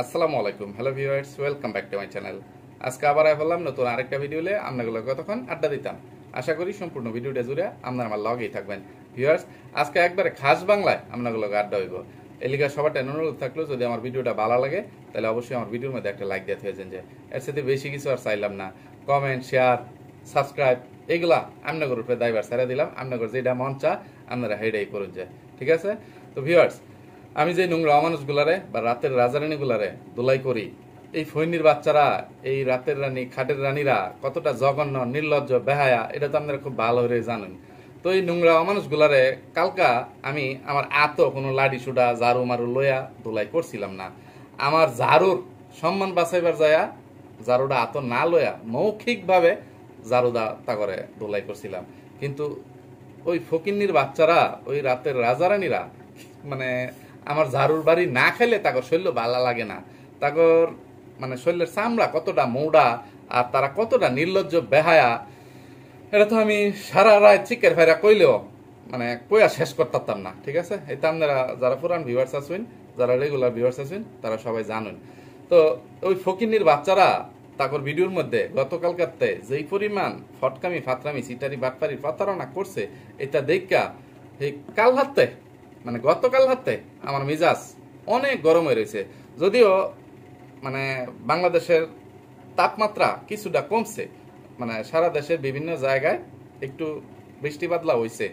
আসসালামু আলাইকুম, hello viewers, welcome back to my channel. আজকে আবার বললাম নতুন আরেকটা ভিডিওলে আপনাগুলো কতক্ষণ আড্ডা দিতাম। আশা করি সম্পূর্ণ ভিডিওটা জুড়ে আপনারা আমার লগেই থাকবেন। ভিউয়ার্স, আজকে একবারে খাস বাংলায় আপনাগুলো আড্ডা হইব। এলিগা সবার অনুরোধ থাকলো, যদি আমার ভিডিওটা ভালো লাগে তাহলে অবশ্যই আমার ভিডিওর মধ্যে একটা লাইক দিয়ে থাকেন। যে এর সাথে বেশি কিছু আর চাইলাম না, কমেন্ট, শেয়ার, সাবস্ক্রাইব এগুলা আপনাদের উপরে দায়ভার ছেড়ে দিলাম। আপনাদের যেটা মন চা আপনারা হেডাই করুন যায়, ঠিক আছে? তো ভিউয়ার্স, আমি যে নোংরা অমানুষগুলারে বা রাতের রাজারানীগুলারে দোলাই করি, এই ফৈনির বাচ্চারা, এই রাতের রানী, খাটের রানীরা কতটা জঘন্য, নির্লজ্জ, বেহায়া, এটা তো আপনারা খুব ভালো করে জানেন। তো এই নোংরা অমানুষগুলারে কালকা আমি আমার কোনো লাডি সুডা ঝাড়ু মারু লইয়া দোলাই করছিলাম না। আমার ঝাড়ুর সম্মান বাঁচাইবার যায়া ঝাড়ুটা না লইয়া মৌখিকভাবে ঝাড়ুদা তা করে দোলাই করছিলাম। কিন্তু ওই ফকিন্নির বাচ্চারা, ওই রাতের রাজারানীরা, মানে আমার ঝাড়ুর বাড়ি না খেলে তাকর শৈল্য ভালো লাগে না। তাকর মানে শৈলের চামড়া কতটা মৌড়া আর তারা কতটা নির্লজ্জ, বেহায়া, এটা তো আমি সারা রাত চিকের ফাইরা কইলেও মানে কইয়া শেষ করতাম না, ঠিক আছে? এটা আপনারা যারা পুরান ভিউয়ার্স আছেন, যারা রেগুলার ভিউয়ার্স আছেন, তারা সবাই জানেন। তো ওই ফকিন্নির বাচ্চারা তাকর ভিডিওর মধ্যে গতকালকাতে যেই পরিমাণ ফটকামি, ফাতরামি, সিটারি, বাটপারি, প্রতারণা করছে, এটা দেখা এই কাল হাতে মানে গতকাল হাতে আমার মিজাজ অনেক গরম হয়ে রয়েছে। যদিও মানে বাংলাদেশের তাপমাত্রা কিছুটা কমছে, মানে সারা দেশের বিভিন্ন জায়গায় একটু বৃষ্টি বাদলা হয়েছে,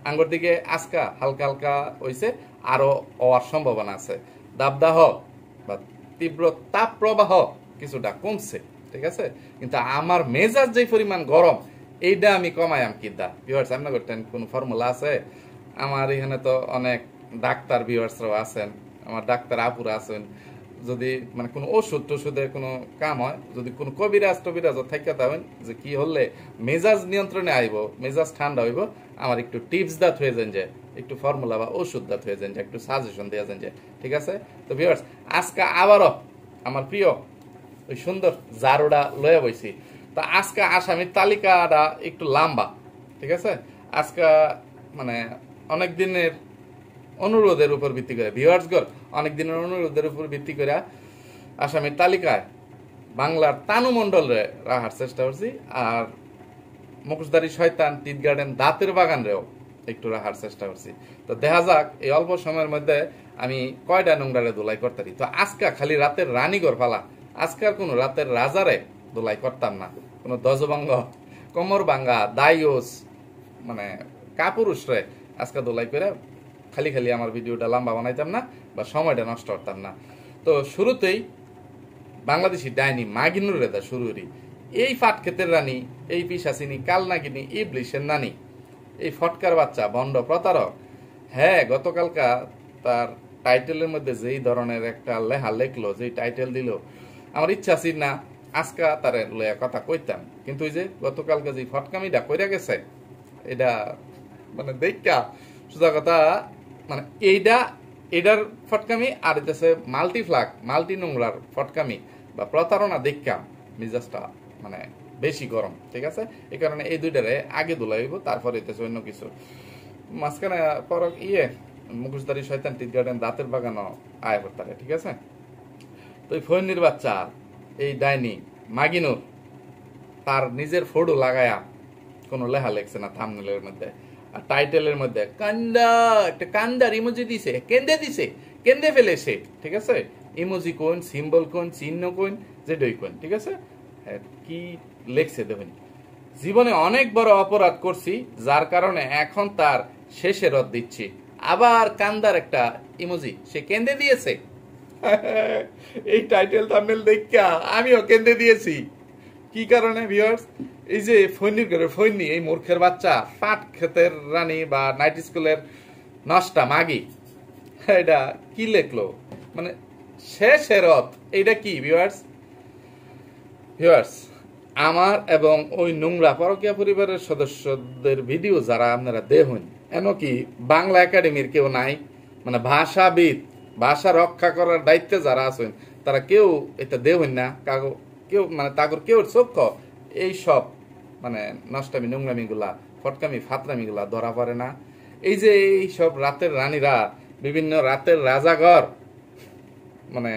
আঙ্গুর দিকে আজকা হালকা হালকা হয়েছে, আরো হওয়ার সম্ভাবনা আছে। দাবদাহ বা তীব্র তাপ প্রবাহ কিছুটা কমছে, ঠিক আছে? কিন্তু আমার মেজাজ যে পরিমাণ গরম, এইটা আমি কমায়াম কিদা? ভিউয়ার্স, আপনার করতেন কোনো ফর্মুলা আছে? আমার এখানে তো অনেক ডাক্তার ভিউয়ার্সরাও আছেন, আমার ডাক্তার আপুরা আছেন। যদি মানে কোনো ওষুধ টষুধের কোনো কাম হয়, যদি কোনো কবিরাজ টবিরাজ থাকে তাহলে যে কি হলে মেজাজ নিয়ন্ত্রণে আইব, মেজাজ ঠান্ডা হইব, আমার একটু টিপস দাত হয়ে যান, যে একটু ফর্মুলা বা ওষুধ দাত হয়ে যান, যে একটু সাজেশন দেওয়া যান, যে ঠিক আছে? তো ভিউয়ার্স, আজকে আবারও আমার প্রিয় ওই সুন্দর জারুটা লয়ে বইছি। তো আজকে আসামির তালিকাটা একটু লম্বা, ঠিক আছে? আজকে মানে অনেক দিনের অনুরোধের উপর ভিত্তি করে, ভিউয়ার্সগণ অনেক দিনের অনুরোধের উপর ভিত্তি করে আসামির তালিকায় বাংলার তানু মন্ডল রাখার চেষ্টা করছি, আর মুখোশধারী শয়তান, টিট গার্ডেন, দাঁতের বাগান রেও একটু রাখার চেষ্টা করছি। তো দেখা যাক এই অল্প সময়ের মধ্যে আমি কয়টা নোংরারে দোলাই করতে পারি। তো আজকে খালি রাতের রানীগর ফালা, আজকে আর কোনো রাতের রাজারে দোলাই করতাম না। কোনো দজভঙ্গ, কোমর ভাঙ্গা, দায়ুস মানে কাপুরুষ রে আজকে দোলাই করে খালি খালি আমার ভিডিওটা লম্বা বানাইতাম না বা সময়টা নষ্ট করতাম না। তো শুরুতেই বাংলাদেশি ডাইনি মাগিনুর রেদা শুরুরি, এই ফাট ক্ষেতের রানী, এই পিসাচিনী, কালনাগিনী, ইবলিশের নানি, এই ফটকার বাচ্চা, বন্ড প্রতারক। হ্যাঁ, গতকালকা তার টাইটেলের মধ্যে যেই ধরনের একটা লেহা লেখলো, যেই টাইটেল দিল, আমার ইচ্ছা ছিল না আজকা তার লয়া কথা কইতাম। কিন্তু ওই যে গতকালকে যে ফটকামিটা কইরা গেছে, এটা মানে দেখা সোজা কথা, মানে এটার ফটকামি আর হইতেছে মাল্টিফ্লাক, মাল্টি নোংরার ফটকামি বা প্রতারণা দেখা মিজাজটা মানে বেশি গরম, ঠিক আছে? এই কারণে এই দুইটারে আগে দোলাইব, তারপরে হইতেছে অন্য কিছু। মাঝখানে পরক মুখোশধারী শয়তান, টিট গার্ডেন, দাঁতের বাগানও আয় করতারে, ঠিক আছে? তো এই ফৈনির বাচ্চা, এই ডাইনি মাগিনুর তার নিজের ফটো লাগায়া কোনো লেখা লেখছে না থাম্বনেলের মধ্যে, আর টাইটেলের মধ্যে কান্দা, একটা কান্দার ইমোজি দিছে, কেন্দে দিছে, কেন্দে ফেলেছে, ঠিক আছে? ইমোজি কোন, সিম্বল কোন, চিহ্ন কোন, যেটাই কোন, ঠিক আছে? কি লেখছে দেখুন, জীবনে অনেক বড় অপরাধ করছি, যার কারণে এখন তার শেষে রদ দিচ্ছি। আবার কান্দার একটা ইমোজি সে কেন্দে দিয়েছে। এই টাইটেল থাম্বনেল দেখা আমিও কেন্দে দিয়েছি। কি কারণে ভিউয়ার্স? এই যে ফৈনির ঘরে ফৈনি, এই মূর্খের বাচ্চা, পাট ক্ষেতের রানী বা নাইট স্কুলের নষ্টা মাগি, এটা কি লেখলো মানে শেষে রথ, এইটা কি ভিউয়ার্স? ভিউয়ার্স, আমার এবং ওই নোংরা পরকীয়া পরিবারের সদস্যদের ভিডিও যারা আপনারা দেখুন, এমনকি বাংলা একাডেমির কেউ নাই, মানে ভাষাবিদ, ভাষা রক্ষা করার দায়িত্বে যারা আছেন, তারা কেউ এটা দেখুন না, কেউ মানে তাগর কেউ চোখ এই সব মানে নষ্টামি, নোংরামিগুলা, ফটকামি, ফাতরামিগুলা ধরা পড়ে না। এই যে এই সব রাতের রানীরা, বিভিন্ন রাতের রাজাঘর মানে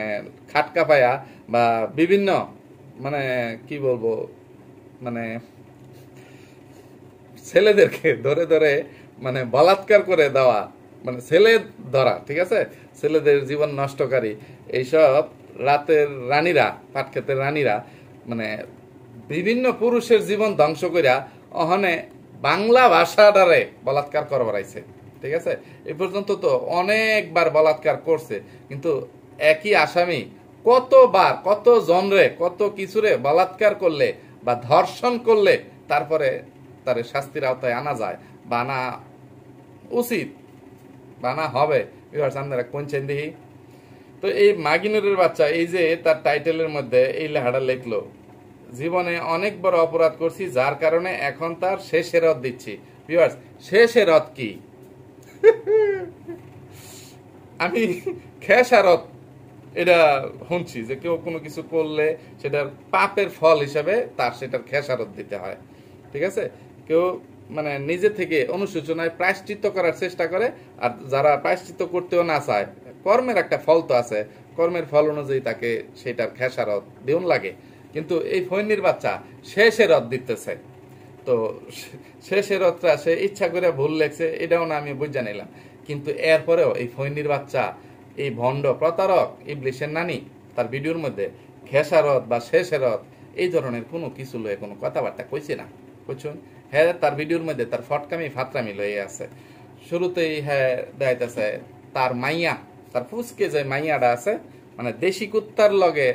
খাটকা পায়া বা বিভিন্ন মানে কি বলবো মানে ছেলেদেরকে ধরে ধরে মানে বলাৎকার করে দেওয়া, মানে ছেলে ধরা, ঠিক আছে, ছেলেদের জীবন নষ্টকারী এইসব রাতের রানীরা, পাটক্ষেতের রানীরা মানে বিভিন্ন পুরুষের জীবন ধ্বংস করিয়া অহনে বাংলা ভাষাটারে বলাৎকার করবার আইছে, ঠিক আছে। এই পর্যন্ত তো অনেকবার বলাৎকার করছে, কিন্তু একই আসামি কতবার কত জনরে কত কিছুরে বলাৎকার করলে বা ধর্ষণ করলে তারপরে তার শাস্তির আওতায় আনা যায়, বানা উচিত, বানা হবে। আপনারা কোনছেন দেখি তো এই মাগিনুরের বাচ্চা, এই যে তার টাইটেলের মধ্যে এই লেখাটা লিখলো, জীবনে অনেক বড় অপরাধ করছি যার কারণে এখন তার শেষেরত দিচ্ছি। ভিউয়ার্স, শেষেরত কি? আমি খেসারত এটা শুনছি যে কেউ কোনো কিছু করলে সেটার পাপের ফল হিসাবে তার সেটার খেসারত দিতে হয়, ঠিক আছে। কেউ মানে নিজে থেকে অনুশোচনায় প্রায়শ্চিত্ত করার চেষ্টা করে, আর যারা প্রায়শ্চিত্ত করতেও না চায়, কর্মের একটা ফল তো আছে, কর্মের ফল অনুযায়ী তাকে সেটার খেসারত দেউন লাগে। কিন্তু এই ফৈনির বাচ্চা শেষেরত দিতেছে, তো শেষেরতটা সে ইচ্ছা করে ভুল লেখছে এটাও না আমি বুঝা নিলাম, কিন্তু এরপরেও এই ফৈনির বাচ্চা, এই ভণ্ড প্রতারক ইবলিশের নানি তার ভিডিওর মধ্যে খেসারত বা শেষেরত এই ধরনের কোনো কিছু লয়ে কোনো কথাবার্তা কইছে না, বুঝছেন। হ্যাঁ, তার ভিডিওর মধ্যে তার ফটকামি ফাতরামি লয়ে আছে। শুরুতেই হ্যাঁ দেখাইতেছে তার মাইয়া, তার ফুসকে যে মাইয়াটা আছে, মানে দেশি কুত্তার লগে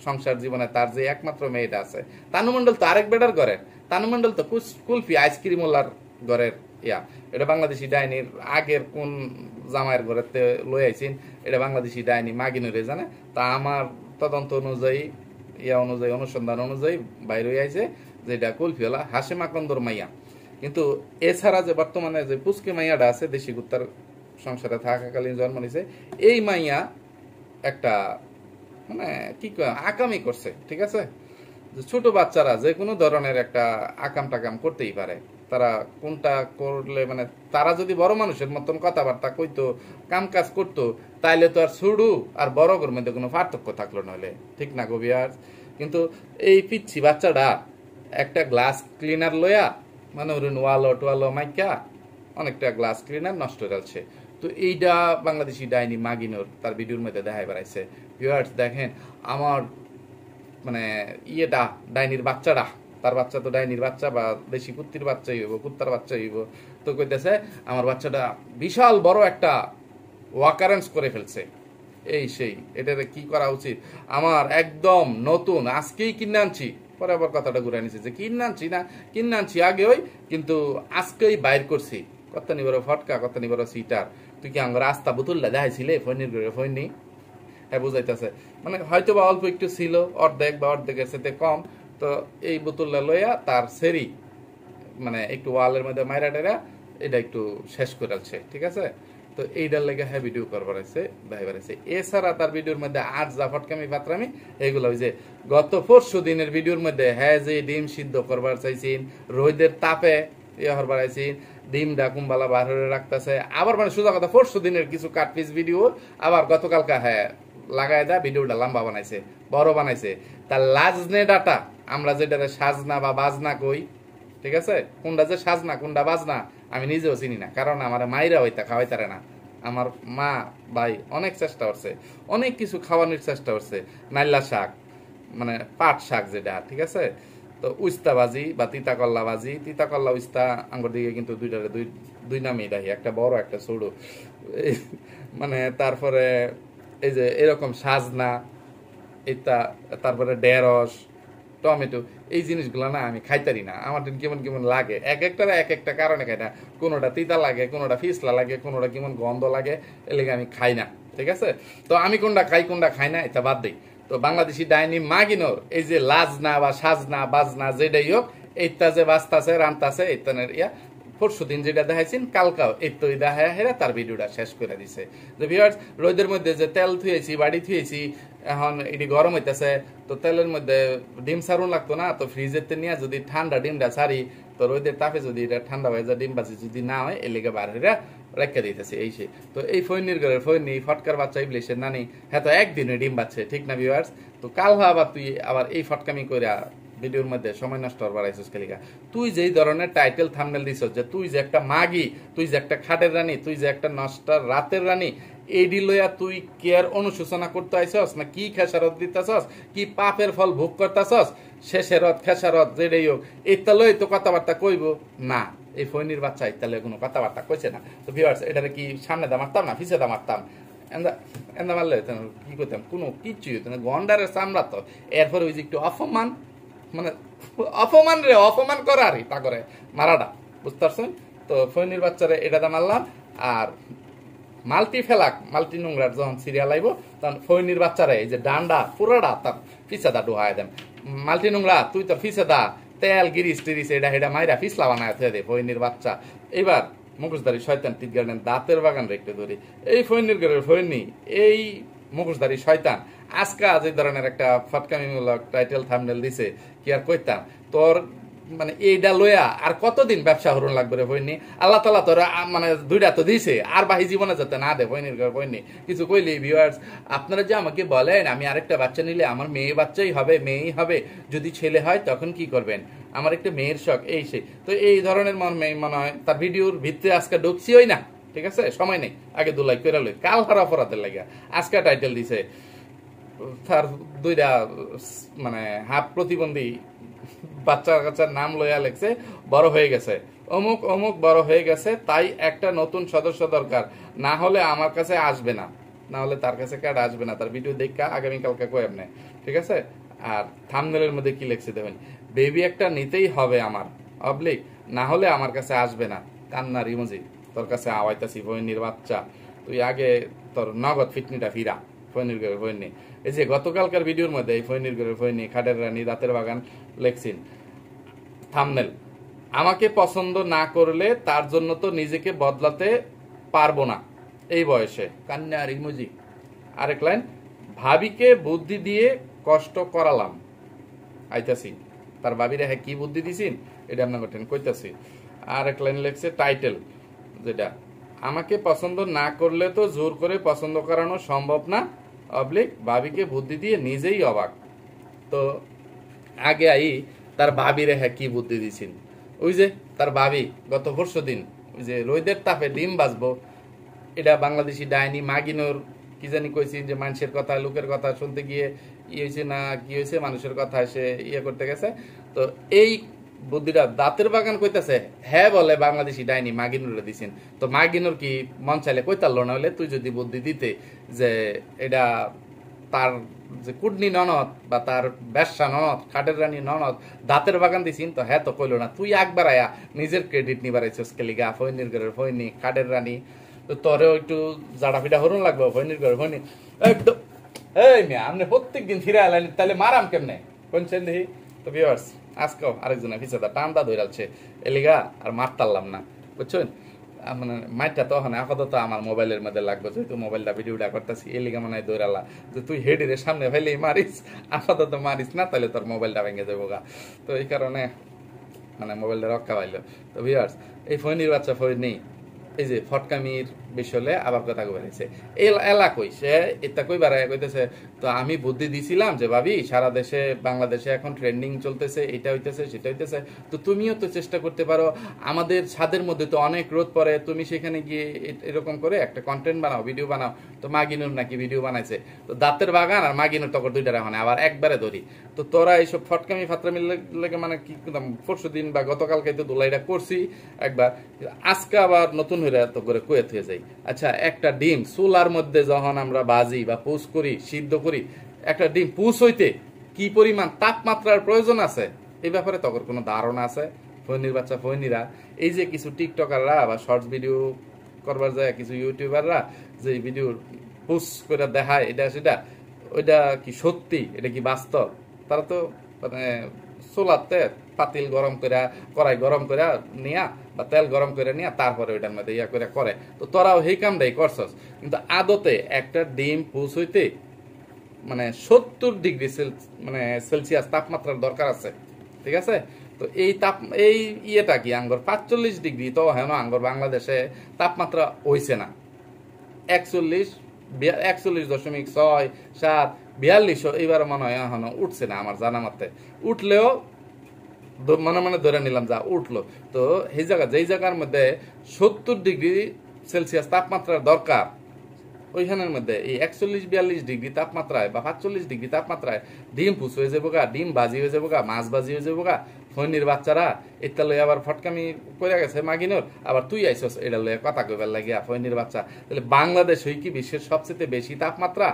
সংসার জীবনে তার যে একমাত্র মেয়েটা আছে। তানুমন্ডল তো আরেক বেটার ঘরে, তানুমন্ডল তো কুলফি আইসক্রিম ওলার ঘরের ইয়া, এটা বাংলাদেশি ডাইনির আগের কোন জামাইয়ের ঘরেতে লই আইছেন, এটা বাংলাদেশি ডাইনি মাগিনুরে জানে। তা আমার তদন্ত অনুযায়ী, ইয়া অনুযায়ী, অনুসন্ধান অনুযায়ী বাইরে আইছে যে এটা কুলফিওয়ালা হাসেম আকন্দর মাইয়া। কিন্তু এছাড়া যে বর্তমানে যে পুচকে মাইয়াটা আছে দেশি কুত্তার সংসারে থাকাকালীন জন্ম নিছে, এই মাইয়া একটা মানে কি আকামি করছে, ঠিক আছে। ছোট বাচ্চারা যে কোনো ধরনের একটা আকাম টাকাম করতেই পারে, তারা কোনটা করলে মানে তারা যদি বড় মানুষের মতন কথাবার্তা কইতো, কাম কাজ করতো, তাইলে তো আর ছুড়ু আর বড়গর মধ্যে কোনো পার্থক্য থাকলো নইলে, ঠিক না গবিয়ার। কিন্তু এই পিচ্ছি বাচ্চাটা একটা গ্লাস ক্লিনার লইয়া মানে ওরুন ওয়ালো টোয়ালো মাইকা অনেকটা গ্লাস ক্লিনার নষ্ট হয়েছে। তো এইটা বাংলাদেশি ডাইনি মাগিনোর তার ভিডিওর মধ্যে দেখাই বেড়াইছে। ভিউয়ার্স দেখেন, আমার মানে ইয়েটা ডাইনির বাচ্চাটা, তার বাচ্চা তো ডাইনির বাচ্চা বা দেশি কুত্তির বাচ্চাই হইব, কুত্তার বাচ্চাই হইব। তো কইতেছে আমার বাচ্চাটা বিশাল বড় একটা ওয়াকারেন্স করে ফেলছে, এই সেই, এটাতে কি করা উচিত? আমার একদম নতুন আজকেই কিনে আনছি, পরে আবার কথাটা ঘুরে নিছে যে কিনে আনছি না, কিনে আনছি আগে ওই, কিন্তু আজকেই বাইর করছি। কত নিবর ফটকা, কত নিবর সিটার, তুই কি আমার রাস্তা বোতলটা দেখাইছিলে ফৈনির ঘরে ফৈনি? হ্যাঁ বুঝাইতেছে, মানে হয়তো বা অল্প একটু ছিল, অর্ধেক বা অর্ধেকের সাথে কম। তো এই বোতলটা লইয়া তার সেরি মানে একটু ওয়ালের মধ্যে মাইরা টেরা এটা একটু শেষ করে আছে, ঠিক আছে। তো এইটার লেগে হ্যাঁ ভিডিও করবার আছে, ভাইবার আছে। এছাড়া তার ভিডিওর মধ্যে আজ যা ফটকামি ফাতরামি এইগুলো, ওই যে গত 4 দিনের ভিডিওর মধ্যে হ্যাঁ যে ডিম সিদ্ধ করবার চাইছেন, রোদের তাপে ইয়ে হরবার আইছেন, ডিমটা কুম্বালা বার হয়ে রাখতেছে, আবার মানে সোজা কথা 4 দিনের কিছু কাটপিস ভিডিও আবার গতকালকা হ্যাঁ লাগাই দেয়, ভিডিওটা লম্বা বানাইছে, বড় বানাইছে। তার লাজনে ডাটা, আমরা যেটাতে সাজনা বা বাজনা কই, ঠিক আছে, কোনটা যে সাজনা কোনটা বাজনা আমি নিজেও চিনি না, কারণ আমার মাইরা হইতা খাওয়াইতারে না। আমার মা ভাই অনেক চেষ্টা করছে, অনেক কিছু খাওয়ানোর চেষ্টা করছে, নাইলা শাক মানে পাট শাক যেটা, ঠিক আছে। তো উস্তা বাজি বা তিতা কল্লা বাজি, তিতা কল্লা উস্তা আঙ্গুর দিকে কিন্তু দুইটারে দুই নামেই রাখি, একটা বড় একটা ছোট। মানে তারপরে এই যে এরকম সাজনা এটা, তারপরে ঢেঁড়স, টমেটো, এই জিনিসগুলো না আমি খাইতারি না, আমার কেমন কেমন লাগে, এক একটা এক একটা কারণে খাই না। কোনোটা তিতা লাগে, কোনোটা ফিসলা লাগে, কোনোটা কেমন গন্ধ লাগে, এর লেগে আমি খাই না, ঠিক আছে। তো আমি কোনটা খাই কোনটা খাই না এটা বাদ দিই। তো বাংলাদেশি ডাইনি মাগিনোর এই যে লাজনা বা সাজনা বাজনা যেটাই হোক, এইটা যে বাজতাছে রান্তাছে ইত্যানের ইয়া 4 দিন যেটা দেখাইছেন কালকাও এই তো দেখা হেরা তার ভিডিওটা শেষ করে দিছে। যে ভিউয়ার্স, রোদের মধ্যে যে তেল থুয়েছি, বাড়ি থুয়েছি, এখন এটি গরম হইতেছে, তো তেলের মধ্যে ডিম সারুন লাগতো না, তো ফ্রিজের তে নিয়ে যদি ঠান্ডা ডিমটা ছাড়ি তো তো রোদের তাপে যদি এটা ঠান্ডা হয়ে যায় ডিমবাজি যদি না হয় এর লেগে বার হইরা রেখে দিতেছে এই সে। তো এই ফৈনির ঘরের ফৈনি ফটকার বাচ্চা ইবলিশের নানি হ্যাঁ তো একদিনে ডিম বাচ্ছে, ঠিক না ভিউয়ার্স? তো কাল আবার তুই আবার এই ফটকামি কইরা ভিডিওর মধ্যে সময় নষ্ট হবার আইসিস খালিকা। তুই যেই ধরনের টাইটেল থাম্বনেল দিছস যে তুই যে একটা মাগি, তুই যে একটা খাটের রানী, তুই যে একটা নষ্টার রাতের রানী, এইডি লইয়া তুই কেয়ার অনুশোচনা করতে আইসস না কি খেসারত দিতেছস, কি পাপের ফল ভোগ করতেছস, শেষেরত খেসারত যেটাই হোক এটা লই তো কথাবার্তা কইব না। এই ফৈনির বাচ্চা ইত্যাদি কোনো কথাবার্তা কইছে না। তো ভিউয়ার্স এটারে কি সামনে দা মারতাম না পিছে দা মারতাম? এন্দা মারলে কি করতাম? কোনো কিচ্ছু হইতো না, গন্ডারের চামড়া তো। এরপরে ওই যে একটু অপমান, মানে অপমান রে অপমান করা আর তা করে মারাটা, বুঝতে পারছেন? তো ফৈনির বাচ্চারে এটা মারলাম। আর মাল্টি ফেলাক মাল্টি নোংরার যখন সিরিয়াল আইব তখন ফৈনির বাচ্চারে এই যে ডান্ডা পুরাটা তার ফিসা দা ডুহায় দেন। মাল্টি নোংরা তুই তো ফিসে দা তেল গিরিস টিরিস এটা হেডা মাইরা ফিসলা বানায় থে দে ফৈনির বাচ্চা। এবার মুখোশধারী শয়তান টিট গার্ডেন দাঁতের বাগান রেখে ধরি এই ফৈনির ঘরের ফৈনি এই মুখোশধারী শয়তান আজকে আজ এই ধরনের একটা ফটকামিমূলক টাইটেল থাম্বনেল দিছে কি আর কইতাম তোর, মানে এইটা লইয়া আর কতদিন ব্যবসা হরণ লাগবে রে বইনি? আল্লাহ তালা তোর মানে দুইটা তো দিছে আর বাহি জীবনে যাতে না দে বইনির ঘর বইনি কিছু কইলি। ভিউয়ার্স আপনারা যে আমাকে বলেন আমি আরেকটা বাচ্চা নিলে আমার মেয়ে বাচ্চাই হবে, মেয়েই হবে, যদি ছেলে হয় তখন কি করবেন? আমার একটা মেয়ের শখ এই সেই। তো এই ধরনের মনে হয় তার ভিডিওর ভিতরে আজকে ঢুকছিই না, ঠিক আছে? সময় নেই, আগে দুলাই করে লই কাল হারা অপরাধের লাগিয়া আজকে টাইটেল দিছে তার দুইটা মানে হাফ প্রতিবন্ধী বাচ্চা কাচ্চার নাম লইয়া লেখছে বড় হয়ে গেছে, অমুক অমুক বড় হয়ে গেছে, তাই একটা নতুন সদস্য দরকার, না হলে আমার কাছে আসবে না, না হলে তার কাছে কার্ড আসবে না। তার ভিডিও দেখা আগামীকালকে কই এমনি, ঠিক আছে? আর থাম্বনেলের মধ্যে কি লিখছে দেখুন, বেবি একটা নিতেই হবে আমার অবলিক, না হলে আমার কাছে আসবে না, কান্নার ইমোজি। তোর কাছে আওয়াইতাছি ফৈনির বাচ্চা, তুই আগে তোর নগদ ফিটনিটা ফিরা। ফৈনির ঘরের ফৈনি এই যে গতকালকার ভিডিওর মধ্যে এই ফৈনির ঘরের ফৈনি খাটের রানী রাতের বাগান লেখছেন থাম্বনেল, আমাকে পছন্দ না করলে তার জন্য তো নিজেকে বদলাতে পারবো না এই বয়সে, কান্নার ইমোজি। আরেক লাইন, ভাবিকে বুদ্ধি দিয়ে কষ্ট করালাম, আইতাছি তার ভাবিরে হ্যাঁ কি বুদ্ধি দিছিন এটা আপনার কঠেন কইতাছি। আরেক লাইন লেখছে টাইটেল যেটা, আমাকে পছন্দ না করলে তো জোর করে পছন্দ করানো সম্ভব না অবলিক, ভাবিকে বুদ্ধি দিয়ে নিজেই অবাক। তো আগে আই তার ভাবিরে হ্যাঁ কি বুদ্ধি দিছিন, ওই যে তার ভাবি গত পরশু দিন ওই যে রোদের তাপে ডিম বাজবো এটা বাংলাদেশি ডাইনি মাগিনোর কি জানি কইছিন যে মানুষের কথা লোকের কথা শুনতে গিয়ে ইয়ে হয়েছে না কি হয়েছে মানুষের কথা সে ইয়ে করতে গেছে। তো এই বুদ্ধিটা দাঁতের বাগান কইতাছে হ্যাঁ বলে বাংলাদেশি ডাইনি মাগিনুরে দিছেন। তো মাগিনুর কি মন চাইলে কইতাল না হলে তুই যদি বুদ্ধি দিতে যে এটা তার যে কুডনি ননদ বা তার ব্যবসা ননদ খাটের রানী ননদ দাঁতের বাগান দিছিন, তো হ্যাঁ তো কইলো না, তুই একবার আয়া নিজের ক্রেডিট নিবার আইছস কেলিগা ফৈনির ঘরের ফৈনি খাটের রানী। তো তোরেও একটু জাডা ফিটা হরুন লাগবে ফৈনির ঘরের ফৈনি একদম। এই মিয়া আপনি প্রত্যেক দিন ফিরে আলেন তাহলে মারাম কেমনে কোনছেন দেখি। তো ভিউয়ার্স আজকেও আরেকজনের পিছাটা টানটা ধইরালছে এলিগা আর মারতারলাম না, বুঝছেন? মানে মাইটটা তখন আপাতত আমার মোবাইলের মধ্যে লাগবে, যেহেতু মোবাইলটা ভিডিওটা করতেছি এলিগা মনে হয় দৌড়ালা যে তুই হেডিরে সামনে ফেলেই মারিস, আপাতত মারিস না তাহলে তোর মোবাইলটা ভেঙে যাবো গা। তো এই কারণে মানে মোবাইলটা রক্ষা পাইল। তো ভিউয়ার্স এই ফৈনির বাচ্চা ফৈনি এই যে ফটকামির বিষয়ে আবার কথা কইছে এলা কইছে এটা কই বাড়ায় কইতেছে, তো আমি বুদ্ধি দিছিলাম যে ভাবি সারা দেশে বাংলাদেশে এখন ট্রেন্ডিং চলতেছে, এটা হইতেছে সেটা হইতেছে, তো তুমিও তো চেষ্টা করতে পারো, আমাদের ছাদের মধ্যে তো অনেক রোদ পড়ে, তুমি সেখানে গিয়ে এরকম করে একটা কন্টেন্ট বানাও, ভিডিও বানাও। তো মাগিনুর নাকি ভিডিও বানাইছে, তো দাঁতের বাগান আর মাগিনুর তখন দুইটা মানে আবার একবারে ধরি। তো তোরা এইসব ফটকামি ফাতরামির লেগে মানে কি পরশু দিন বা গতকালকে তো দোলাইটা করছি একবার, আজকে আবার নতুন হয়ে এত করে কুয়েত হয়ে যাই। আচ্ছা একটা ডিম চুলার মধ্যে যখন আমরা বাজি বা পুষ করি সিদ্ধ করি, একটা ডিম পুষ হইতে কি পরিমাণ তাপমাত্রার প্রয়োজন আছে এই ব্যাপারে তখন কোনো ধারণা আছে? ফৈনির বাচ্চা ফৈনিরা এই যে কিছু টিকটকাররা বা শর্টস ভিডিও করবার যায় কিছু ইউটিউবাররা যে ভিডিও পুষ করে দেখায় এটা সেটা, ওইটা কি সত্যি, এটা কি বাস্তব? তারা তো মানে চুলাতে পাতিল গরম করে কড়াই গরম করে নিয়া বা তেল গরম করে নিয়া তারপরে ওইটার মধ্যে ইয়া করে করে, তো তোরাও সেই কামটাই করছস। কিন্তু আদতে একটা ডিম পুষ হইতে মানে 70 ডিগ্রি মানে সেলসিয়াস তাপমাত্রার দরকার আছে, ঠিক আছে? তো এই ইয়েটা কি আঙ্গর 45 ডিগ্রি তো হেন আঙ্গর বাংলাদেশে তাপমাত্রা হইছে না 41.6, 7, 42 এইবার মনে হয় এখনো উঠছে না আমার জানা মতে। উঠলেও মনে মনে ধরে নিলাম যা উঠলো। তো এই জায়গা যেই জায়গার মধ্যে 70 ডিগ্রি সেলসিয়াস তাপমাত্রার দরকার, ওইখানের মধ্যে এই 41-42 ডিগ্রি তাপমাত্রায় বা 45 ডিগ্রি তাপমাত্রায় ডিম পুষ হয়ে যাবো গা, ডিম বাজি হয়ে যাবো গা, মাছ বাজি হয়ে যাবো গা, ফৈনির বাচ্চারা এটা লই আবার ফটকামি করে গেছে মাগিনোর, আবার তুই আইসস এটা লইয়া কথা কইবার লাগিয়া ফৈনির বাচ্চা। তাহলে বাংলাদেশ হই কি বিশ্বের সবচেয়ে বেশি তাপমাত্রা?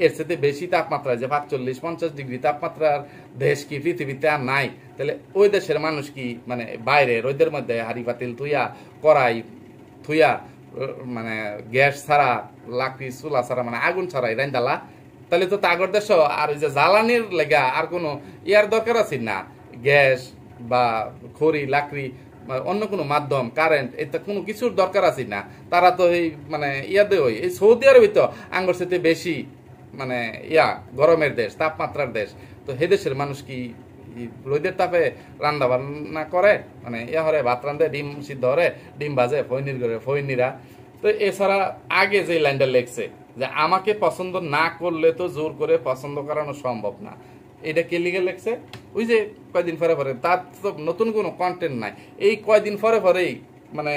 এর সাথে বেশি তাপমাত্রায় যে 45-50 ডিগ্রি তাপমাত্রার দেশ কি পৃথিবীতে আর নাই? তাহলে ওই দেশের মানুষ কি মানে বাইরে রোদের মধ্যে হাড়ি পাতিল থুইয়া, কড়াই থুইয়া, মানে গ্যাস ছাড়া, লাকড়ি চুলা ছাড়া, মানে আগুন ছাড়াই রান্দালা? তাহলে তো তাগর দেশ আর ওই যে জ্বালানির লেগা আর কোনো ইয়ার দরকার আছে না, গ্যাস বা খড়ি লাকড়ি অন্য কোনো মাধ্যম কারেন্ট এটা কোনো কিছুর দরকার আছে না। তারা তো এই মানে ইয়াদে ওই এই সৌদি আরবই তো আঙ্গর সাথে বেশি মানে গরমের দেশ, তাপমাত্রার দেশ। তো হে দেশের মানুষ কি রোদের তাপে রান্না বান্না করে, মানে হরে ভাত রান্ধে, ডিম সিদ্ধ হরে, ডিম ভাজে, ফৈনির করে ফৈনিরা। তো এছাড়া আগে যে লাইনটা লেখছে যে আমাকে পছন্দ না করলে তো জোর করে পছন্দ করানো সম্ভব না, এটা কে লিখে লেখছে? ওই যে কয়দিন পরে পরে, তার তো নতুন কোনো কন্টেন্ট নাই, এই কয়দিন পরে পরেই মানে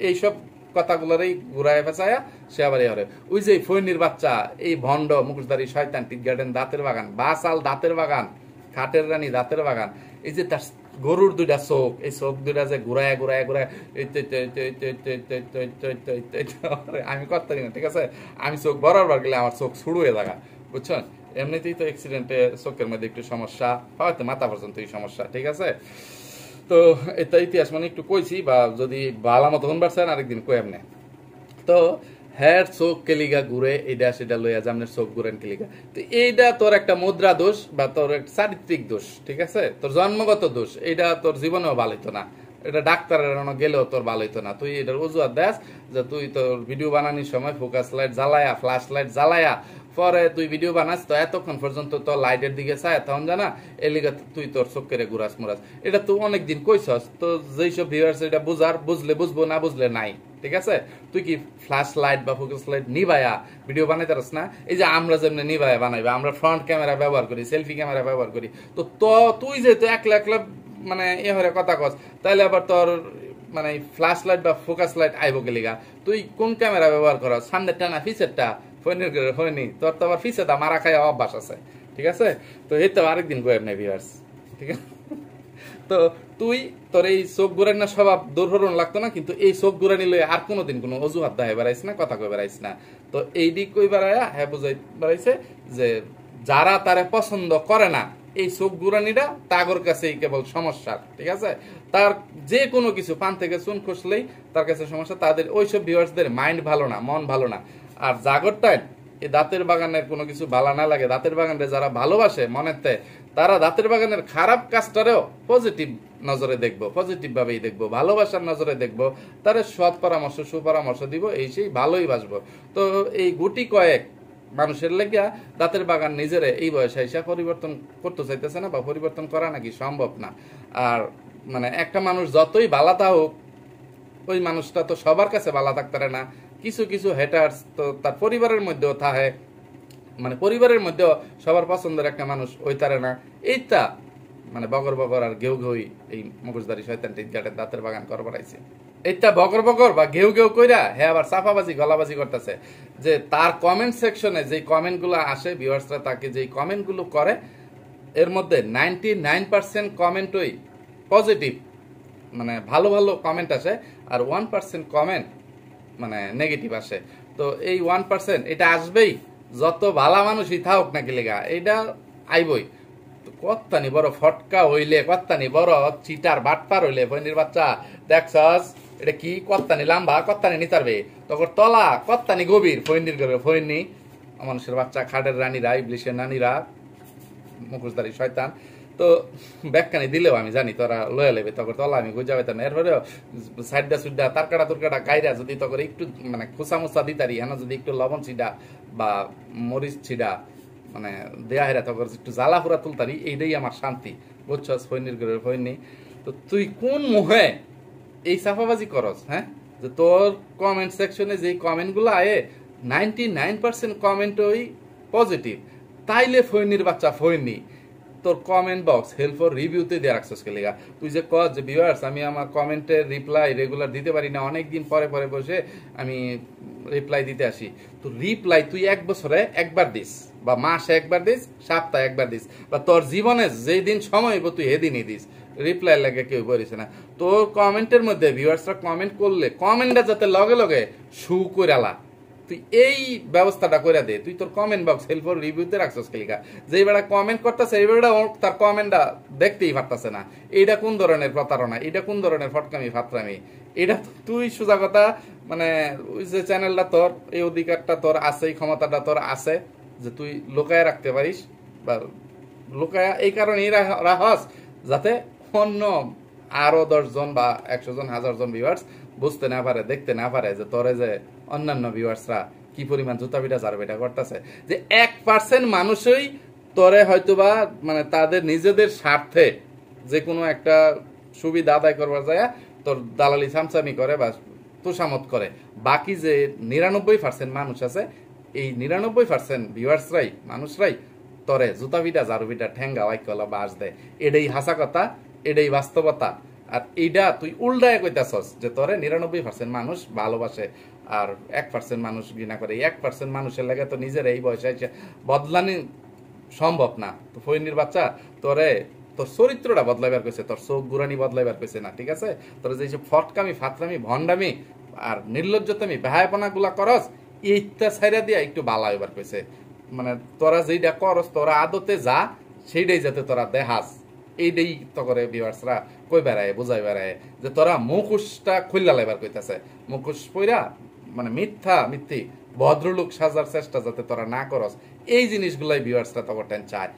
এইসব কথাগুলোরই ঘুরায় ফেঁচায়া সে আবার হরে। ওই যে ফৈনির বাচ্চা, এই ভণ্ড মুখোশধারী শয়তান, টি গার্ডেন দাঁতের বাগান, বাসাল দাঁতের বাগান, খাটের রানী দাঁতের বাগান, এই যে তার গরুর দুইটা চোখ, এই চোখ দুইটা যে ঘুরায় ঘুরায় ঘুরায়, আমি করতে না, ঠিক আছে? আমি চোখ বরাবর গেলে আমার চোখ ছুড়ু হয়ে থাকা, বুঝছেন? এমনিতেই তো অ্যাক্সিডেন্টে চোখের মধ্যে একটু সমস্যা, হয়তো মাথা পর্যন্ত এই সমস্যা, ঠিক আছে? তো এটা ইতিহাস মানে একটু কইছি, বা যদি বালা মতো হন পারছেন আরেকদিন কই এমনি। তো হ্যার চোখ কেলিগা ঘুরে, এটা সেটা লইয়া জামনের চোখ ঘুরেন কেলিগা। তো এইটা তোর একটা মুদ্রা দোষ বা তোর একটা চারিত্রিক দোষ, ঠিক আছে? তোর জন্মগত দোষ, এইটা তোর জীবনেও ভালো হইতো না, এটা ডাক্তারের গেলেও তোর ভালো হইতো না। তুই এটার অজুহাত দেস যে তুই তোর ভিডিও বানানোর সময় ফোকাস লাইট জ্বালায়া, ফ্ল্যাশ লাইট জ্বালায়া পরে তুই ভিডিও বানাস, তো এতক্ষণ পর্যন্ত তোর লাইটের দিকে চায় তখন জানা এলিগা তুই তোর চোখ কেড়ে ঘুরাস মুরাস। এটা তুই অনেকদিন কইছস, তো যেইসব ভিউয়ার্স এটা বুঝার, বুঝলে বুঝবো, না বুঝলে নাই, ঠিক আছে? তুই কি ফ্ল্যাশ লাইট বা ফোকাস লাইট নিভায়া ভিডিও বানাইতে পারস না? এই যে আমরা যেমনি নিভায়া বানাইবা, আমরা ফ্রন্ট ক্যামেরা ব্যবহার করি, সেলফি ক্যামেরা ব্যবহার করি। তো তুই যেহেতু একলা একলা মানে হরে কথা কস, তাইলে আবার তোর মানে ফ্ল্যাশ লাইট বা ফোকাস লাইট আইব গেলিগা। তুই কোন ক্যামেরা ব্যবহার করস? সামনেরটা না পিছেরটা? হয়নি তোর তো আবার পিছেটা মারা খায় অভ্যাস আছে, ঠিক আছে? তো এই তো আরেকদিন গোয়েব নেই ভিউয়ার্স, ঠিক আছে? তো তুই তোর এই চোখ ঘুরানোর স্বভাব দুর্ঘটন লাগতো না, কিন্তু এই চোখ ঘুরানি লই আর কোনোদিন কোনো অজুহাত দেয় বেড়াইস না, কথা কই বেড়াইস না। তো এই দিক কই বেড়াইয়া হ্যাঁ বুঝাই বেড়াইছে যে যারা তারে পছন্দ করে না, এই চোখ ঘুরানিটা তাগর কাছেই কেবল সমস্যা, ঠিক আছে? তার যে কোনো কিছু পান থেকে চুন খসলেই তার কাছে সমস্যা। তাদের ওইসব ভিউয়ার্সদের মাইন্ড ভালো না, মন ভালো না। আর জাগরটাই এই দাঁতের বাগানের কোনো কিছু ভালো না লাগে, দাঁতের বাগানে যারা ভালোবাসে মনেতে, তারা দাঁতের বাগানের খারাপ কাজটারেও পজিটিভ নজরে দেখবো, পজিটিভ ভাবেই দেখবো, ভালোবাসার নজরে দেখবো, তারা সৎ পরামর্শ সুপরামর্শ দিব, এই সেই ভালোই বাসবো। তো এই গুটি কয়েক মানুষের লেগিয়া দাঁতের বাগান নিজেরে এই বয়সে এসে পরিবর্তন করতে চাইতেছে না, বা পরিবর্তন করা নাকি সম্ভব না। আর মানে একটা মানুষ যতই বালাতা হোক, ওই মানুষটা তো সবার কাছে ভালো থাকতে পারে না। কিছু কিছু হেটার্স তো তার পরিবারের মধ্যেও থাকে, মানে পরিবারের মধ্যেও সবার পছন্দের একটা মানুষ ওই তারে না। এইটা মানে বগর বগর আর ঘেউ ঘেউই এই মুখোশধারী শয়তান টিটগাটের দাঁতের বাগান করবার আইছে। এইটা বগর বগর বা ঘেউ ঘেউ কইরা হ্যাঁ আবার চাপাবাজি গলাবাজি করতেছে যে তার কমেন্ট সেকশনে যে কমেন্টগুলো আসে, ভিউয়ার্সরা তাকে যেই কমেন্টগুলো করে, এর মধ্যে 99% কমেন্টই পজিটিভ, মানে ভালো ভালো কমেন্ট আসে, আর 1% কমেন্ট মানে নেগেটিভ আসে। তো এই 1% এটা আসবেই, যত ভালো মানুষই থাকুক নাকি লেগা এইটা আইবই। কত্তানি বড় ফটকা হইলে, কত্তানি বড় চিটার বাটপার হইলে ফৈনির বাচ্চা দেখছস এটা কি কত্তানি লাম্বা, কত্তানি নিতারবে, তখন তলা কত্তানি গভীর, ফৈনির করবে ফৈনি মানুষের বাচ্চা, খাটের রানীরা, ইবলিশের নানীরা, মুখোশধারী শয়তান। তো ব্যাখ্যানি দিলেও আমি জানি তোরা লয়ে লেবে, তখন তলা আমি গুজা পেতাম। এরপরেও সাইডা সুডা তারকাটা তুরকাটা গাইরা যদি তখন একটু মানে খুসা মুসা দিতারি, হ্যাঁ যদি একটু লবণ ছিডা বা মরিচ ছিডা মানে দেয়া হেরা তখন একটু জ্বালা ফুরা তুলতারি, এইটাই আমার শান্তি। বুঝছস ফৈনির ঘরের ফৈনি। তো তুই কোন মোহে এই সাফাবাজি করস? হ্যাঁ, যে তোর কমেন্ট সেকশনে যে কমেন্টগুলো আয়ে 99% কমেন্ট ওই পজিটিভ, তাইলে ফৈনির বাচ্চা ফৈনি তোর কমেন্ট বক্স হেল্প ফর রিভিউতে দিয়ে রাখছিস কে লিগা? তুই যে কস যে ভিউয়ার্স আমি আমার কমেন্টের রিপ্লাই রেগুলার দিতে পারি না, অনেক দিন পরে পরে বসে আমি রিপ্লাই দিতে আসি। তো রিপ্লাই তুই এক বছরে একবার দিস, বা মাসে একবার দিস, সপ্তাহে একবার দিস, বা তোর জীবনে যেই দিন সময় হইব তুই সেদিনই দিস। রিপ্লাই লাগে কেউ করিস না। তোর কমেন্টের মধ্যে ভিউয়ার্সরা কমেন্ট করলে কমেন্টটা যাতে লগে লগে শু কইরালা, তুই এই ব্যবস্থাটা করে দে। তুই তোর কমেন্ট বক্স হেল্প ফর রিভিউতে রাখছস কেলিকা? যে বেড়া কমেন্ট করতেছে এই বেড়া তার কমেন্টটা দেখতেই পারতাছে না। এইটা কোন ধরনের প্রতারণা? এটা কোন ধরনের ফটকামি ফাতরামি? এটা তুই সোজা কথা মানে ওই যে চ্যানেলটা তোর, এই অধিকারটা তোর আছে, এই ক্ষমতাটা তোর আছে যে তুই লুকায় রাখতে পারিস, বা লুকায় এই কারণেই রাখস যাতে অন্য আরো 10 জন বা 100 জন 1000 জন ভিউয়ার্স বুঝতে না পারে, দেখতে না পারে যে তোরে যে অন্যান্য ভিউয়ার্সরা কি পরিমাণ জুতা পিটা জারবেটা করতেছে। যে 1% মানুষই তোরে হয়তোবা মানে তাদের নিজেদের স্বার্থে যে কোনো একটা সুবিধা আদায় করবার যায় তোর দালালি সামসামি করে বা তোষামত করে। বাকি যে 99% মানুষ আছে, এই 99% ভিউয়ার্সরাই মানুষরাই তরে জুতা পিটা জারু পিটা ঠেঙ্গা ওয়াইকলা বাস দেয়। এটাই হাসা কথা, এটাই বাস্তবতা। আর এইটা তুই উল্টায় কইতাছস যে তোরে 99% মানুষ ভালোবাসে আর 1% মানুষ ঘৃণা করে। 1% মানুষের লাগে তো নিজের এই বয়সে এসে বদলানি সম্ভব না। তো ফৈনির বাচ্চা তোরে তোর চরিত্রটা বদলাইবার কইছে, তোর চোখ গুরানি বদলাইবার কইছে না, ঠিক আছে? তোর যে ফটকামি ফাতরামি ভণ্ডামি আর নির্লজ্জতামি বেহায়াপনা গুলা করস, এইটা ছাইরা দিয়া একটু বালা হইবার কইছে। মানে তোরা যেইটা করস তোরা আদতে যা, সেইটাই যাতে তোরা দেখাস, এইটাই তো করে ভিউয়ার্সরা কই বেড়ায় বুঝাই বেড়ায় যে তোরা মুখোশটা খুললা লাইবার কইতাছে। মুখোশ পইরা মানে মিথ্যি ভদ্রলোক সাজার চেষ্টা যাতে তোরা না করস, এই জিনিসগুলাই ভিউয়ার্সরা তখন চায়,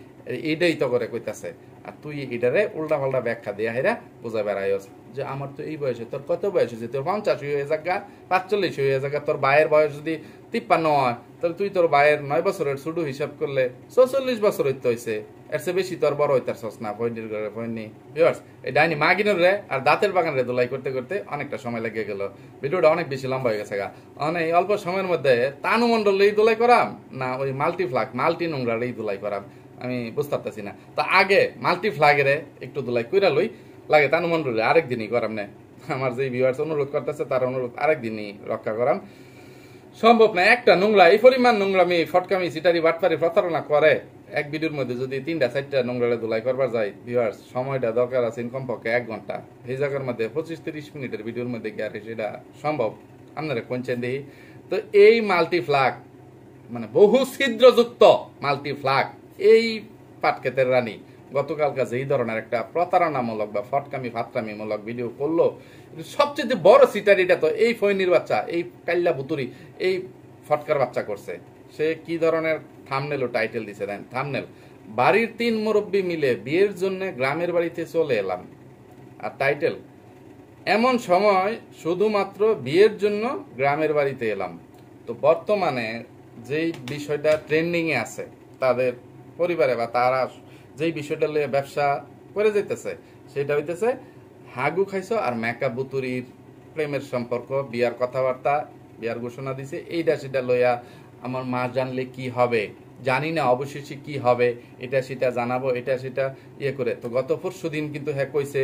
এইটাই তো করে কইতাছে। আর তুই এটারে উল্টা পাল্টা ব্যাখ্যা দিয়া হেরা বুঝাই বেড়াইস যে আমার তো এই বয়সে, তোর কত বয়স হয়েছে? তোর 50 হয়ে জায়গা, 45 হয়ে জায়গা। তোর ভাইয়ের বয়স যদি 53 হয়, তাহলে তুই তোর ভাইয়ের 9 বছরের ছোট হিসাব করলে 44 বছর হইতে হয়েছে। এর চেয়ে বেশি তোর বড় হইতারছস না। ফৈনির ঘরে ফৈনি ভিউয়ার্স, এই ডাইনি মাগিনের রে আর দাঁতের বাগান রে দোলাই করতে করতে অনেকটা সময় লেগে গেল। ভিডিওটা অনেক বেশি লম্বা হয়ে গেছে গা। অনেক অল্প সময়ের মধ্যে তানু মন্ডল এই দোলাই করাম না ওই মাল্টি নোংরা এই দোলাই করাম আমি বুঝতে পারতেছি না। তো আগে মাল্টি ফ্ল্যাগের একটু দোলাই কইরা লই, লাগে তানু মন্ডলে আরেকদিনই করাম না। আমার যে ভিউয়ার্স অনুরোধ করতেছে তার অনুরোধ আরেকদিনই রক্ষা করাম। সম্ভব না একটা নোংরা এই পরিমাণ নোংরামি ফটকামি সিটারি বাটপারি প্রতারণা করে এক ভিডিওর মধ্যে যদি 3টা 4টা নোংরা দোলাই করবার যায় ভিউয়ার্স, সময়টা দরকার আছে কমপক্ষে 1 ঘন্টা। এই জায়গার মধ্যে 25-30 মিনিটের ভিডিওর মধ্যে কি আর সেটা সম্ভব? আপনারা কোনছেন দেখি তো। এই মাল্টিফ্লাগ মানে বহু ছিদ্রযুক্ত মাল্টিফ্লাগ এই পাটকেতের রানী গতকালকে এই ধরনের একটা প্রতারণামূলক বা ফটকামি ফাতরামিমূলক ভিডিও করলো। সবচেয়ে বড় সিটারিটা তো এই ফৈনির বাচ্চা, এই কাল্লা বুতুরি, এই ফটকার বাচ্চা করছে। সে কি ধরনের থাম্বনেল ও টাইটেল দিছে দেন? থাম্বনেল, বাড়ির 3 মুরব্বী মিলে বিয়ের জন্য গ্রামের বাড়িতে চলে এলাম। আর টাইটেল, এমন সময় শুধুমাত্র বিয়ের জন্য গ্রামের বাড়িতে এলাম। তো বর্তমানে যেই বিষয়টা ট্রেন্ডিং এ আছে তাদের পরিবারে বা তারা যেই বিষয়টা নিয়ে ব্যবসা করে যেতেছে সেটা হইতেছে হাগু খাইছো আর মেকআপ বুতুরির প্রেমের সম্পর্ক, বিয়ার কথাবার্তা, বিয়ার ঘোষণা দিছে। এইটা সেটা লইয়া আমার মা জানলে কি হবে জানি না, অবশেষে কি হবে এটা সেটা জানাবো, এটা সেটা ইয়ে করে। তো গত পরশু দিন কিন্তু হ্যাঁ কইছে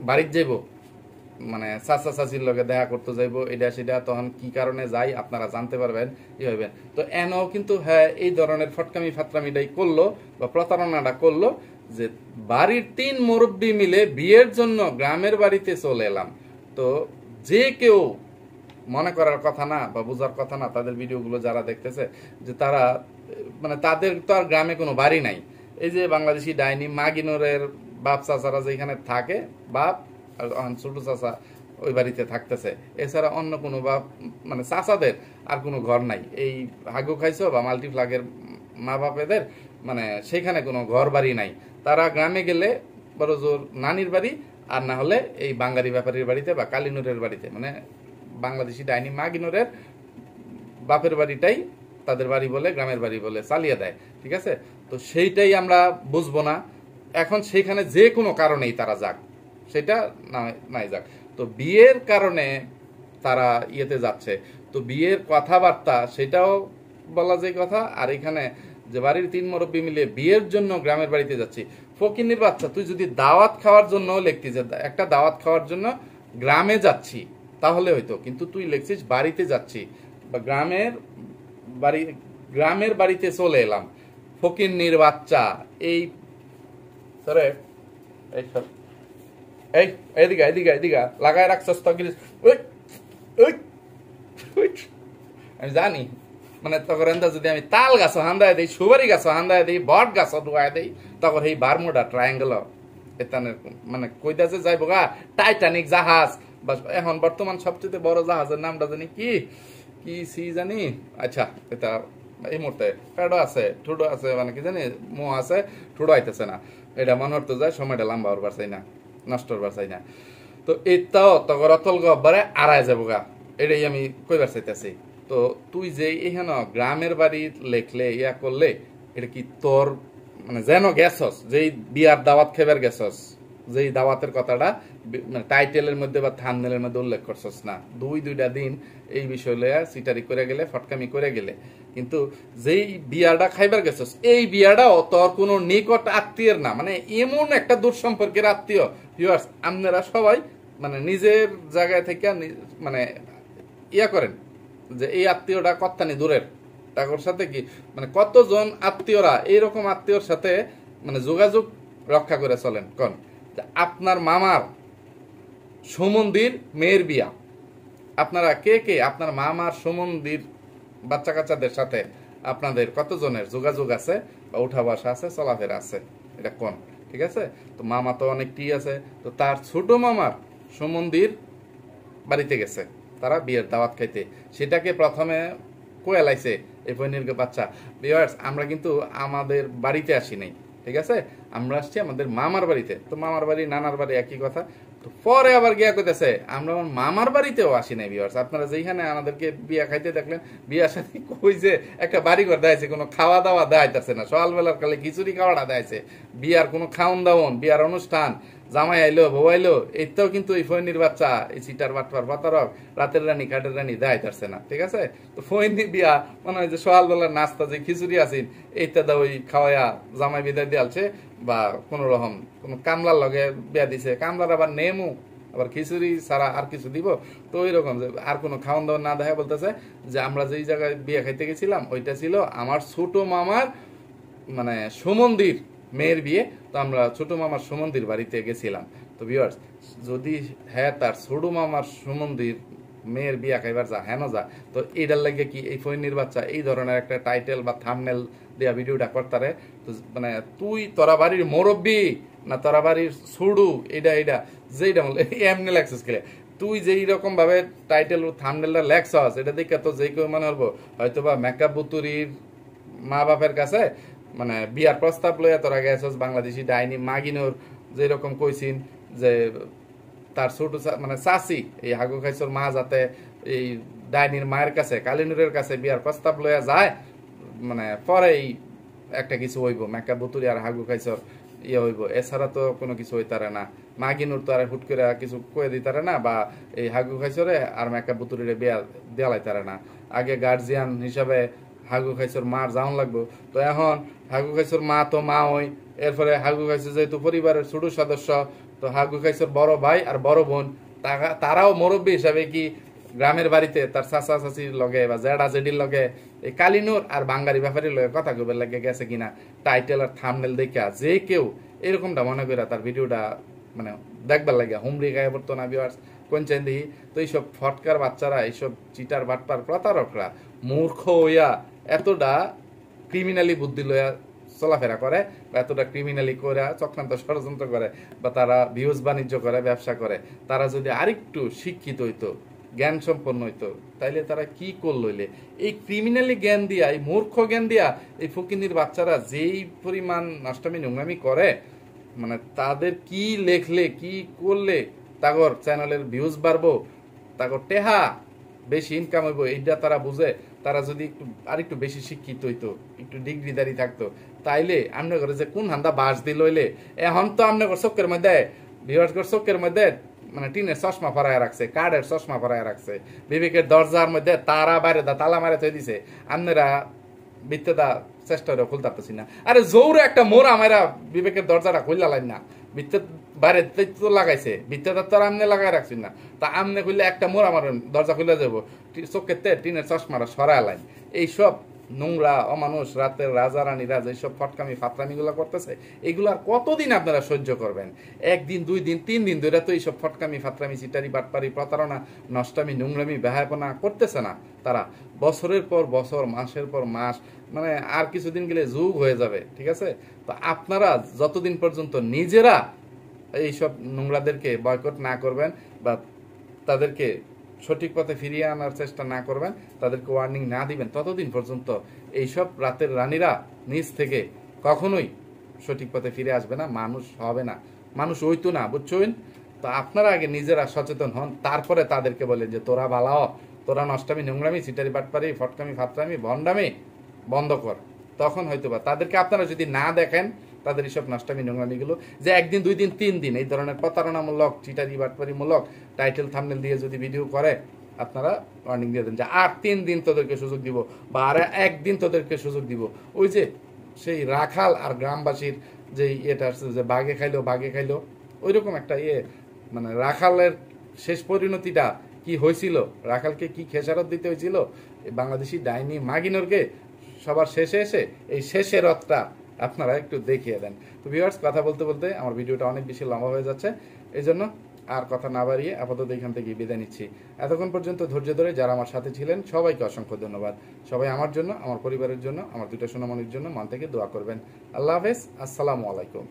বাড়িতে যাইব, মানে চাচা চাচির লগে দেখা করতে যাইব, এটা সেটা। তখন কি কারণে যাই আপনারা জানতে পারবেন, ই হইবেন। তো এনও কিন্তু হ্যাঁ এই ধরনের ফটকামি ফাতরামিটাই করলো বা প্রতারণাটা করলো যে বাড়ির 3 মুরব্বী মিলে বিয়ের জন্য গ্রামের বাড়িতে চলে এলাম। তো যে কেউ মনে করার কথা না বা বোঝার কথা না, তাদের ভিডিওগুলো যারা দেখতেছে যে তারা মানে তাদের তো আর গ্রামে কোনো বাড়ি নাই। এই যে বাংলাদেশি ডাইনি মাগিনোরের বাপ চাচারা যেখানে থাকে, বাপ আর ছোট চাচা ওই বাড়িতে থাকতেছে, এছাড়া অন্য কোনো বাপ মানে চাচাদের আর কোনো ঘর নাই। এই হাগু খাইছো বা মাল্টিফ্লাগের মা বাপেদের মানে সেখানে কোনো ঘর বাড়ি নাই। তারা গ্রামে গেলে বড় জোর নানির বাড়ি, আর না হলে এই বাঙালি ব্যাপারীর বাড়িতে বা কালিনুরের বাড়িতে, মানে বাংলাদেশি ডাইনি মাগিনুরের বাপের বাড়িটাই তাদের বাড়ি বলে, গ্রামের বাড়ি বলে চালিয়ে দেয়, ঠিক আছে? তো সেইটাই আমরা বুঝবো না। এখন সেখানে যে কোনো কারণেই তারা যাক, সেটা নাই যাক, তো বিয়ের কারণে তারা ইয়েতে যাচ্ছে, তো বিয়ের কথাবার্তা সেটাও বলা যায় কথা। আর এখানে যে বাড়ির 3 মুরব্বী মিলে বিয়ের জন্য গ্রামের বাড়িতে যাচ্ছি, ফকিন্নির বাচ্চা, তুই যদি দাওয়াত খাওয়ার জন্য লিখতি যে একটা দাওয়াত খাওয়ার জন্য গ্রামে যাচ্ছি তাহলে হয়তো, কিন্তু তুই লিখছিস বাড়িতে যাচ্ছি বা গ্রামের বাড়িতে চলে এলাম। ফকিন্নির বাচ্চা, এই সরে এই সর, এই এদিকে এদিকে এদিকে লাগায় রাখছস তো, আমি জানি মানে তখন যদি আমি তাল গাছ হান্দায় দিই, সুপারি গাছ হান্দায় দিই, বট গাছ ডুয়াই দিই, তখন এই বারমুডা ট্রায়াঙ্গেল এতানের মানে কইতাছে যাইব গা টাইটানিক জাহাজ, বা এখন বর্তমান সবচেয়ে বড় জাহাজের নামটা জানি কি কি সি জানি, আচ্ছা এটা এই মুহূর্তে পেডো আছে, ঠুডো আছে, মানে কি জানি মো আছে, ঠুডো আইতেছে না, এটা মনে হতে যায় সময়টা লম্বা হবার চাই না, নষ্ট হবার চাই না। তো এটাও তখন অতল গব্বারে আড়াই যাবো গা, এটাই আমি কইবার চাইতেছি। তো তুই যে এখানে গ্রামের বাড়ি লেখলে ইয়া করলে, এটা কি তোর মানে যেন গেছস যেই বিয়ার দাওয়াত খেবার গেছস, যেই দাওয়াতের কথাটা মানে টাইটেলের মধ্যে বা থাম্বনেলের মধ্যে উল্লেখ করছস না, দুইটা দিন এই বিষয় লইয়া সিটারি করে গেলে, ফটকামি করে গেলে, কিন্তু যেই বিয়াটা খাইবার গেছস এই বিয়াটাও তোর কোনো নিকট আত্মীয়ের না, মানে এমন একটা দূর সম্পর্কের আত্মীয়। ভিউয়ার্স, আপনারা সবাই মানে নিজের জায়গায় থেকে মানে ইয়া করেন যে এই আত্মীয়টা কত্তানি দূরের, তার সাথে কি মানে কতজন আত্মীয়রা এইরকম আত্মীয়র সাথে মানে যোগাযোগ রক্ষা করে চলেন কোন, আপনার মামার সুমন্দির মেয়ের বিয়া, আপনারা কে কে আপনার মামার সুমন্দির বাচ্চা কাচ্চাদের সাথে আপনাদের কতজনের যোগাযোগ আছে বা উঠা বসা আছে, চলাফেরা আছে, এটা কোন, ঠিক আছে? তো মামা তো অনেকটি আছে, তো তার ছোট মামার সুমন্দির বাড়িতে গেছে তারা বিয়ের দাওয়াত খাইতে, সেটাকে প্রথমে কোয়েলাইছে এই ফৈনির বাচ্চা। ভিউয়ার্স, আমরা কিন্তু আমাদের বাড়িতে আসি নাই, ঠিক আছে, আমরা আসছি আমাদের মামার বাড়িতে। তো মামার বাড়ি নানার বাড়ি একই কথা, তো পরে আবার গিয়া কইতেছে আমরা আমার মামার বাড়িতেও আসি নাই। ভিউয়ার্স, আপনারা যেখানে আমাদেরকে বিয়া খাইতে দেখলেন, বিয়ার সাথে কই যে একটা বাড়ি ঘর দেয়ছে, কোনো খাওয়া দাওয়া দেয়াইতেছে না, সকালবেলার কালে খিচুড়ি খাওয়াটা দেয়ছে, বিয়ার কোনো খাওন দাওন, বিয়ার অনুষ্ঠান, জামাই আইলো বউ আইলো, এইটাও কিন্তু এই ফৈনির বাচ্চা, এই সিটার বাটপার পাতারক, রাতের রানী কাঠের রানী দেয়াইতেছে না, ঠিক আছে? তো ফৈনি বিয়া মনে হয় যে সকালবেলার নাস্তা যে খিচুড়ি আছেন এইটা দা ওই খাওয়াইয়া জামাই বিদায় দিয়ালছে, বা কোন রকম কোন কামলার লগে বিয়া দিছে, কামলার আবার নেমু আবার খিচুড়ি ছাড়া আর কিছু দিব, তো ওই রকম যে আর কোনো খাওয়ান দাওয়ান না দেখা, বলতেছে যে আমরা যেই জায়গায় বিয়ে খাইতে গেছিলাম ওইটা ছিল আমার ছোট মামার মানে সুমন্দির মেয়ের বিয়ে, তো আমরা ছোট মামার সুমন্দির বাড়িতে গেছিলাম। তো ভিউয়ার্স, যদি হ্যাঁ তার ছোট মামার সুমন্দির মেয়ের বিয়া খাইবার যা হেন যা, তো এইটার লাগে কি এই ফৈনির বাচ্চা এই ধরনের একটা টাইটেল বা থাম্বনেল দেয়া ভিডিওটা করতারে? তো মানে তুই তোরা বাড়ির মুরব্বি না তোরা বাড়ির ছুড়ু, এইটা যেইটা বলে এমনি লেখছিস খেলে, তুই যেই রকম ভাবে টাইটেল থাম্বনেলটা লেখছস, এটা দেখে তো যে কেউ মনে হবো হয়তো বা মেকআপ বুতুরির মা বাপের কাছে মানে বিয়ার প্রস্তাব লইয়া তোরা গেছস, বাংলাদেশি ডাইনি মাগিনুর যেরকম কইছিন যে তার ছোট মানে চাচি এই হাগু খাইছর মা যাতে এই ডাইনির মায়ের কাছে কালিনুরের কাছে বিয়ার প্রস্তাব লইয়া যায়, মানে পরেই একটা কিছু হইব, মেকা বুতুরি আর হাগু খাইছর ইয়ে হইব, এছাড়া তো কোনো কিছু হইতারে না, মাগিনুর তো আর হুট করে কিছু কয়ে দিতারে না, বা এই হাগু খাইছরে আর মেকা বুতুরিরে বিয়া দেওয়ালাইতারে না, আগে গার্জিয়ান হিসাবে হাগু খাইছর মার যাওন লাগবো। তো এখন হাগু খাইছর মা তো মা হই, এরপরে হাগু খাইছর যেহেতু পরিবারের ছোট সদস্য, তো হাগু খাইছর বড় ভাই আর বড় বোন তারাও মুরব্বী হিসাবে কি গ্রামের বাড়িতে তার চাচা চাচির লগে বা জেডা জেডির লগে এই কালিনুর আর বাঙ্গারি ব্যাপারীর লগে কথা কইবার লাগে গেছে কিনা, টাইটেল আর থাম্বনেল দেখা যে কেউ এরকমটা মনে করে তার ভিডিওটা মানে দেখবার লাগে হুমড়ি গায়ে পড়তো না। ভিউয়ার্স, কোন চেন দিই তো এইসব ফটকার বাচ্চারা, এইসব চিটার বাটপার প্রতারকরা মূর্খ হইয়া এতটা ক্রিমিনালি বুদ্ধি লইয়া চলাফেরা করে, বা এতটা ক্রিমিনালি করে চক্রান্ত ষড়যন্ত্র করে, বা তারা ভিউজ বাণিজ্য করে, ব্যবসা করে, তারা যদি আরেকটু শিক্ষিত হইতো, জ্ঞান সম্পন্ন হইতো, তাইলে তারা কি করলইলে এই ক্রিমিনালি জ্ঞান দিয়া, এই মূর্খ জ্ঞান দিয়া এই ফকিন্নির বাচ্চারা যেই পরিমাণ নষ্টামি নোংরামি করে, মানে তাদের কি লেখলে কি করলে তাগর চ্যানেলের ভিউজ বাড়বো, তাগর টেহা বেশি ইনকাম হইব, এইটা তারা বুঝে। তারা যদি একটু আরেকটু বেশি শিক্ষিত হইতো, একটু ডিগ্রিদারি থাকতো, তাইলে আমনে করে যে কোন হান্দা বাস দিল হইলে এখন তো আমনে চোখের মধ্যে ভিউয়ার্স চোখের মধ্যে মানে টিনের চশমা ফরায় রাখছে, কার্ডের চশমা ফরায় রাখছে, বিবেকের দরজার মধ্যে তারা বাইরে দা তালা মারে থই দিছে, আপনারা বিত্তেদা চেষ্টা করে খুলতে পারতেছি না। আরে জোরে একটা মোরা মারা বিবেকের দরজাটা খুললা লাইন না, বিত্তে বাইরে তো লাগাইছে, বিত্তেদার তো আর আমনে লাগাই রাখছেন না, তা আমনে খুললে একটা মোরা মারেন দরজা খুলে যাবো, চোখের টিনের চশমাটা সরায় লাইন। এইসব নোংরা অমানুষ রাতের রাজা রানীরা যেসব ফটকামি ফাতরামি গুলা করতেছে, এগুলো আর কতদিন আপনারা সহ্য করবেন? একদিন, 2 দিন, 3 দিন ধরে তো এইসব ফটকামি ফাতরামি চিটারি বাটপারি প্রতারণা নষ্টামি নোংরামি বেহায়াপনা করতেছে না তারা? বছরের পর বছর, মাসের পর মাস, মানে আর কিছুদিন গেলে যুগ হয়ে যাবে, ঠিক আছে? তো আপনারা যতদিন পর্যন্ত নিজেরা এইসব নোংরাদেরকে বয়কট না করবেন বা তাদেরকে সঠিক পথে ফিরিয়ে আনার চেষ্টা না করবেন, তাদেরকে ওয়ার্নিং না দিবেন, ততদিন পর্যন্ত এইসব রাতের রানীরা নিজ থেকে কখনোই সঠিক পথে ফিরে আসবে না, মানুষ হবে না, মানুষ হইতো না, বুঝছেন? তো আপনারা আগে নিজেরা সচেতন হন, তারপরে তাদেরকে বলেন যে তোরা ভালো, তোরা নষ্টামি নোংরামি চিটারি বাটপারি ফটকামি ফাতরামি ভণ্ডামি বন্ধ কর। তখন হয়তো বা তাদেরকে আপনারা যদি না দেখেন তাদের এইসব নষ্টামি নোংরামিগুলো, যে 1 দিন 2 দিন 3 দিন এই ধরনের প্রতারণামূলক চিটারি বাটপারিমূলক টাইটেল থাম্বনেল দিয়ে যদি ভিডিও করে, আপনারা ওয়ার্নিং দিয়ে দেন যে আর 3 দিন তোদেরকে সুযোগ দিব, বা আর 1 দিন তোদেরকে সুযোগ দিব। ওই যে সেই রাখাল আর গ্রামবাসীর যে ইয়েটা আসছে যে বাঘে খাইলো, ওইরকম একটা মানে রাখালের শেষ পরিণতিটা কি হয়েছিল, রাখালকে কি খেসারত দিতে হয়েছিল, বাংলাদেশি ডাইনি মাগিনরকে সবার শেষে এসে এই শেষের রথটা আপনারা একটু দেখিয়ে দেন। তো ভিউয়ার্স, কথা বলতে বলতে আমার ভিডিওটা অনেক বেশি লম্বা হয়ে যাচ্ছে, এই জন্য আর কথা না বাড়িয়ে আপাতত এখান থেকে বিদায় নিচ্ছি। এতক্ষণ পর্যন্ত ধৈর্য ধরে যারা আমার সাথে ছিলেন সবাইকে অসংখ্য ধন্যবাদ। সবাই আমার জন্য, আমার পরিবারের জন্য, আমার 2টা সোনামণির জন্য মন থেকে দোয়া করবেন। আল্লাহ হাফেজ, আসসালামু আলাইকুম।